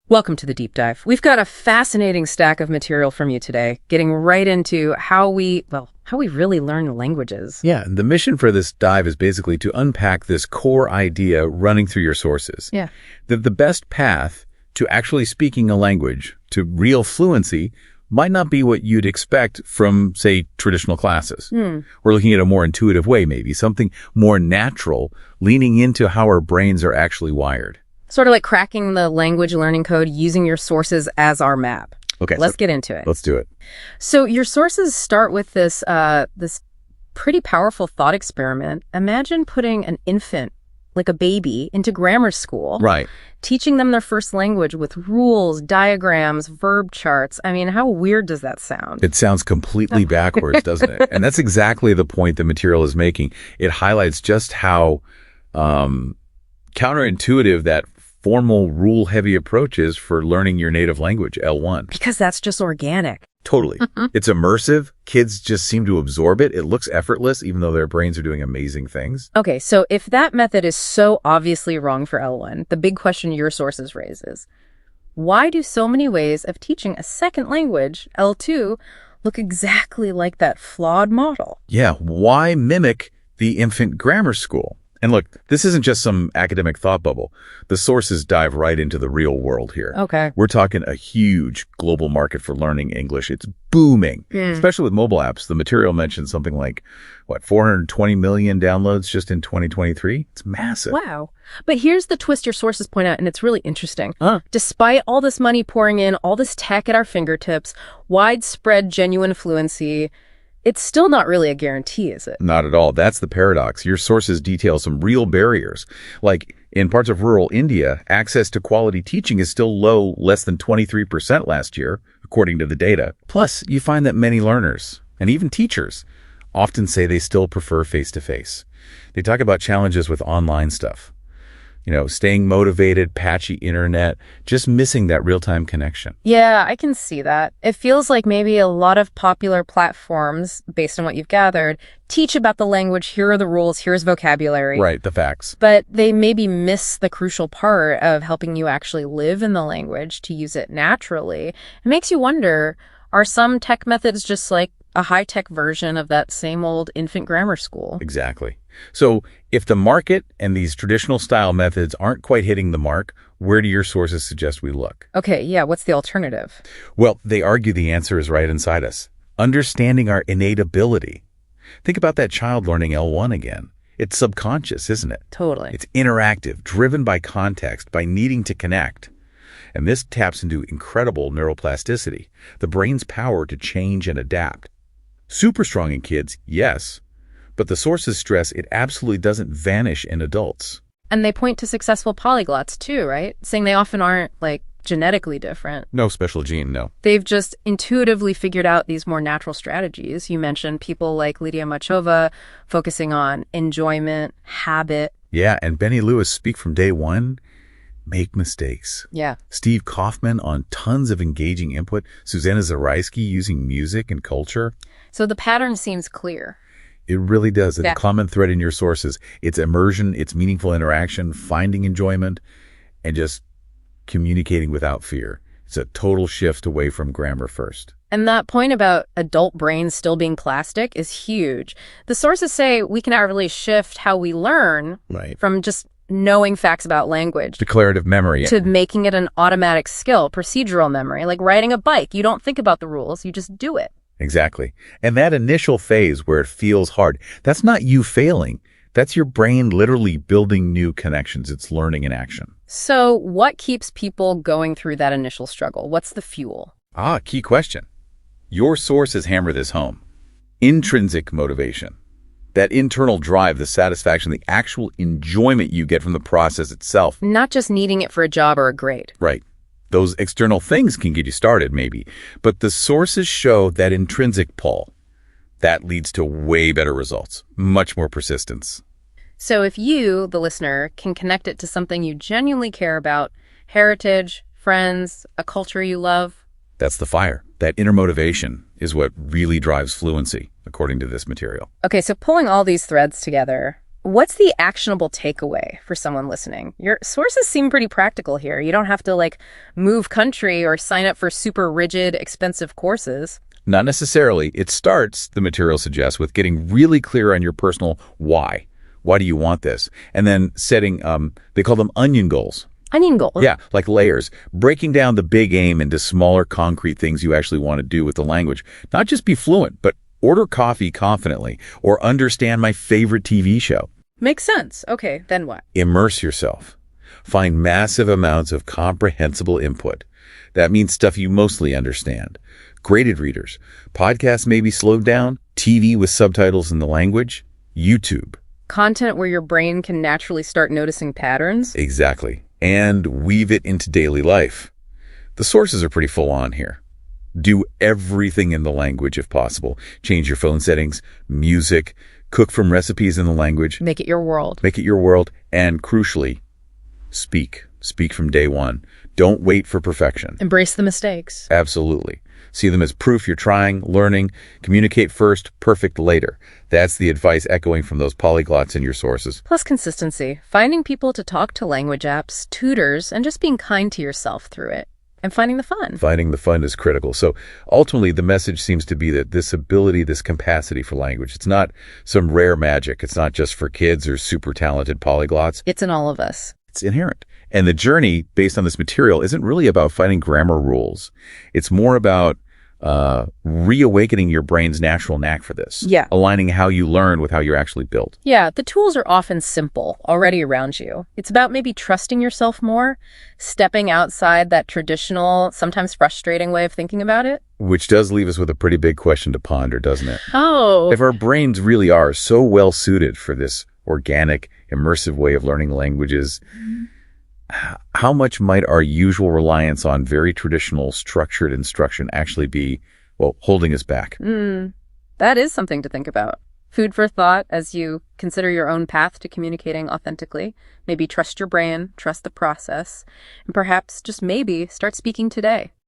Welcome to the deep dive. We've got a fascinating stack of material from you today, getting right into how we really learn languages. Yeah, and the mission for this dive is basically to unpack this core idea running through your sources. Yeah. That the best path to actually speaking a language, to real fluency, might not be what you'd expect from, say, traditional classes. We're looking at a more intuitive way, maybe, something more natural, leaning into how our brains are actually wired. Sort of like cracking the language learning code using your sources as our map. Okay, Let's get into it. Let's do it. So your sources start with this pretty powerful thought experiment. Imagine putting an infant, like a baby, into grammar school. Right. Teaching them their first language with rules, diagrams, verb charts. I mean, how weird does that sound? It sounds completely backwards, doesn't it? And that's exactly the point the material is making. It highlights just how counterintuitive that formal rule-heavy approach is for learning your native language, L1. Because that's just organic. Totally. It's immersive. Kids just seem to absorb it. It looks effortless, even though their brains are doing amazing things. Okay, so if that method is so obviously wrong for L1, the big question your sources raise is, why do so many ways of teaching a second language, L2, look exactly like that flawed model? Yeah, why mimic the infant grammar school? And look, this isn't just some academic thought bubble. The sources dive right into the real world here. Okay. We're talking a huge global market for learning English. It's booming, especially with mobile apps. The material mentions something like, 420 million downloads just in 2023? It's massive. Wow. But here's the twist your sources point out, and it's really interesting. Despite all this money pouring in, all this tech at our fingertips, widespread genuine fluency, it's still not really a guarantee, is it? Not at all. That's the paradox. Your sources detail some real barriers. Like in parts of rural India, access to quality teaching is still low, less than 23% last year, according to the data. Plus, you find that many learners, and even teachers, often say they still prefer face-to-face. They talk about challenges with online stuff. Staying motivated, patchy internet, just missing that real-time connection. Yeah, I can see that. It feels like maybe a lot of popular platforms, based on what you've gathered, teach about the language, here are the rules, here's vocabulary. Right, the facts. But they maybe miss the crucial part of helping you actually live in the language, to use it naturally. It makes you wonder, are some tech methods just like a high-tech version of that same old infant grammar school? Exactly. So if the market and these traditional style methods aren't quite hitting the mark, where do your sources suggest we look? Okay, yeah, what's the alternative? Well, they argue the answer is right inside us. Understanding our innate ability. Think about that child learning L1 again. It's subconscious, isn't it? Totally. It's interactive, driven by context, by needing to connect. And this taps into incredible neuroplasticity, the brain's power to change and adapt. Super strong in kids, yes. But the sources stress it absolutely doesn't vanish in adults. And they point to successful polyglots too, right? Saying they often aren't, genetically different. No special gene, no. They've just intuitively figured out these more natural strategies. You mentioned people like Lydia Machova focusing on enjoyment, habit. Yeah, and Benny Lewis speak from day one, make mistakes. Yeah. Steve Kaufman on tons of engaging input. Susanna Zarysky using music and culture. So the pattern seems clear. It really does. Yeah. The common thread in your sources, it's immersion, it's meaningful interaction, finding enjoyment, and just communicating without fear. It's a total shift away from grammar first. And that point about adult brains still being plastic is huge. The sources say we can really shift how we learn from just knowing facts about language. Declarative memory. To making it an automatic skill, procedural memory, like riding a bike. You don't think about the rules, you just do it. Exactly. And that initial phase where it feels hard, that's not you failing. That's your brain literally building new connections. It's learning in action. So what keeps people going through that initial struggle? What's the fuel? Key question. Your sources hammer this home. Intrinsic motivation. That internal drive, the satisfaction, the actual enjoyment you get from the process itself. Not just needing it for a job or a grade. Right. Those external things can get you started, maybe. But the sources show that intrinsic pull. That leads to way better results, much more persistence. So if you, the listener, can connect it to something you genuinely care about, heritage, friends, a culture you love. That's the fire. That inner motivation is what really drives fluency, according to this material. Okay, so pulling all these threads together, what's the actionable takeaway for someone listening? Your sources seem pretty practical here. You don't have to move country or sign up for super rigid, expensive courses. Not necessarily. It starts, the material suggests, with getting really clear on your personal why. Why do you want this? And then setting, they call them onion goals. Onion goals? Yeah, like layers. Breaking down the big aim into smaller, concrete things you actually want to do with the language. Not just be fluent, but order coffee confidently or understand my favorite TV show. Makes sense. Okay, then what? Immerse yourself. Find massive amounts of comprehensible input. That means stuff you mostly understand. Graded readers. Podcasts may be slowed down. TV with subtitles in the language. YouTube. Content where your brain can naturally start noticing patterns? Exactly. And weave it into daily life. The sources are pretty full on here. Do everything in the language if possible. Change your phone settings, music, cook from recipes in the language. Make it your world. Make it your world. And crucially, speak. Speak from day one. Don't wait for perfection. Embrace the mistakes. Absolutely. See them as proof you're trying, learning. Communicate first, perfect later. That's the advice echoing from those polyglots in your sources. Plus consistency. Finding people to talk to language apps, tutors, and just being kind to yourself through it. And finding the fun. Finding the fun is critical. So ultimately, the message seems to be that this ability, this capacity for language, it's not some rare magic. It's not just for kids or super talented polyglots. It's in all of us. It's inherent. And the journey based on this material isn't really about finding grammar rules. It's more about reawakening your brain's natural knack for this. Yeah. Aligning how you learn with how you're actually built. Yeah, the tools are often simple, already around you. It's about maybe trusting yourself more, stepping outside that traditional, sometimes frustrating way of thinking about it. Which does leave us with a pretty big question to ponder, doesn't it? Oh. If our brains really are so well suited for this organic, immersive way of learning languages, how much might our usual reliance on very traditional structured instruction actually be, well, holding us back? That is something to think about. Food for thought as you consider your own path to communicating authentically. Maybe trust your brain, trust the process, and perhaps, just maybe, start speaking today.